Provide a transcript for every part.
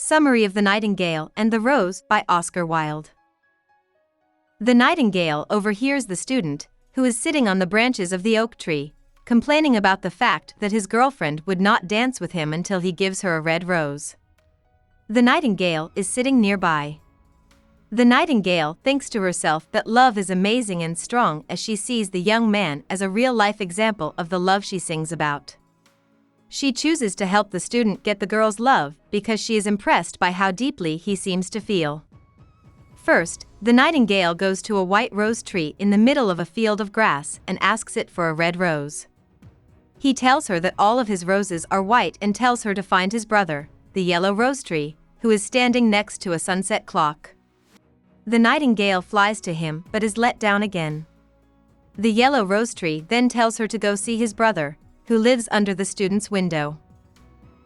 Summary of The Nightingale and the Rose by Oscar Wilde. The nightingale overhears the student, who is sitting on the branches of the oak tree, complaining about the fact that his girlfriend would not dance with him until he gives her a red rose. The nightingale is sitting nearby. The nightingale thinks to herself that love is amazing and strong as she sees the young man as a real-life example of the love she sings about. She chooses to help the student get the girl's love because she is impressed by how deeply he seems to feel. First, the nightingale goes to a white rose tree in the middle of a field of grass and asks it for a red rose. He tells her that all of his roses are white and tells her to find his brother, the yellow rose tree, who is standing next to a sunset clock. The nightingale flies to him but is let down again. The yellow rose tree then tells her to go see his brother, who lives under the student's window.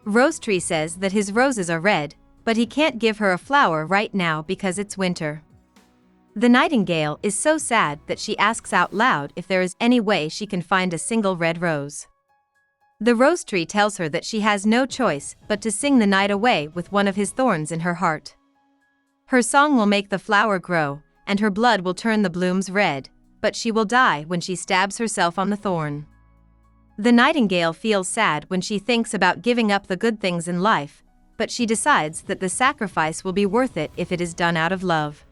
Rose tree says that his roses are red, but he can't give her a flower right now because it's winter. The nightingale is so sad that she asks out loud if there is any way she can find a single red rose. The rose tree tells her that she has no choice but to sing the night away with one of his thorns in her heart. Her song will make the flower grow, and her blood will turn the blooms red, but she will die when she stabs herself on the thorn. The nightingale feels sad when she thinks about giving up the good things in life, but she decides that the sacrifice will be worth it if it is done out of love.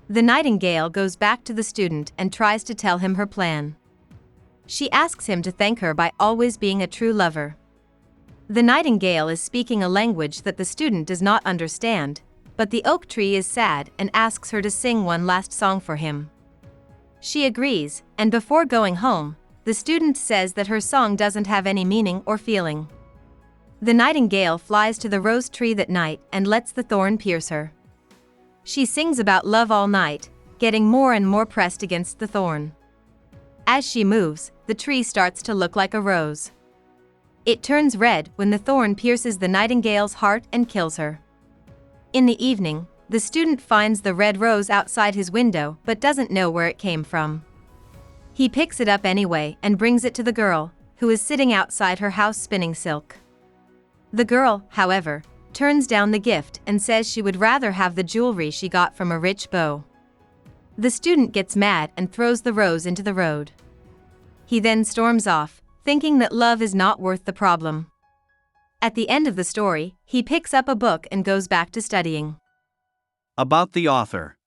The nightingale goes back to the student and tries to tell him her plan. She asks him to thank her by always being a true lover. The nightingale is speaking a language that the student does not understand, but the oak tree is sad and asks her to sing one last song for him. She agrees, and before going home, the student says that her song doesn't have any meaning or feeling. The nightingale flies to the rose tree that night and lets the thorn pierce her. She sings about love all night, getting more and more pressed against the thorn. As she moves, the tree starts to look like a rose. It turns red when the thorn pierces the nightingale's heart and kills her. In the evening, the student finds the red rose outside his window but doesn't know where it came from. He picks it up anyway and brings it to the girl, who is sitting outside her house spinning silk. The girl, however, turns down the gift and says she would rather have the jewelry she got from a rich beau. The student gets mad and throws the rose into the road. He then storms off, thinking that love is not worth the problem. At the end of the story, he picks up a book and goes back to studying. About the author.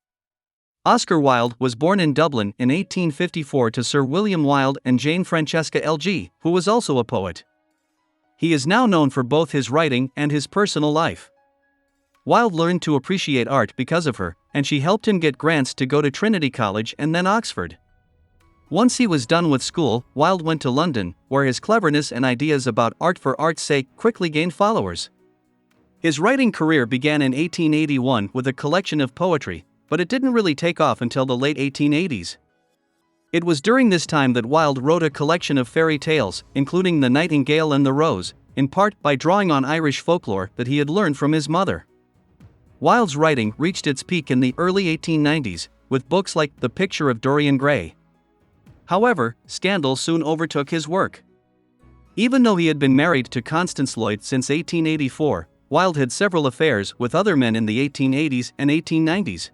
Oscar Wilde was born in Dublin in 1854 to Sir William Wilde and Jane Francesca L.G., who was also a poet. He is now known for both his writing and his personal life. Wilde learned to appreciate art because of her, and she helped him get grants to go to Trinity College and then Oxford. Once he was done with school, Wilde went to London, where his cleverness and ideas about art for art's sake quickly gained followers. His writing career began in 1881 with a collection of poetry, but it didn't really take off until the late 1880s. It was during this time that Wilde wrote a collection of fairy tales, including The Nightingale and the Rose, in part by drawing on Irish folklore that he had learned from his mother. Wilde's writing reached its peak in the early 1890s, with books like The Picture of Dorian Gray. However, scandal soon overtook his work. Even though he had been married to Constance Lloyd since 1884, Wilde had several affairs with other men in the 1880s and 1890s.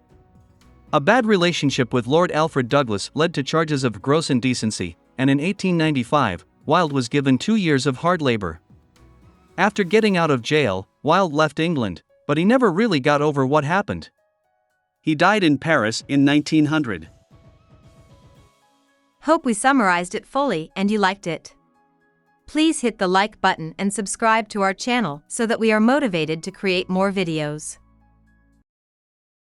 A bad relationship with Lord Alfred Douglas led to charges of gross indecency, and in 1895, Wilde was given 2 years of hard labor. After getting out of jail, Wilde left England, but he never really got over what happened. He died in Paris in 1900. Hope we summarized it fully and you liked it. Please hit the like button and subscribe to our channel so that we are motivated to create more videos.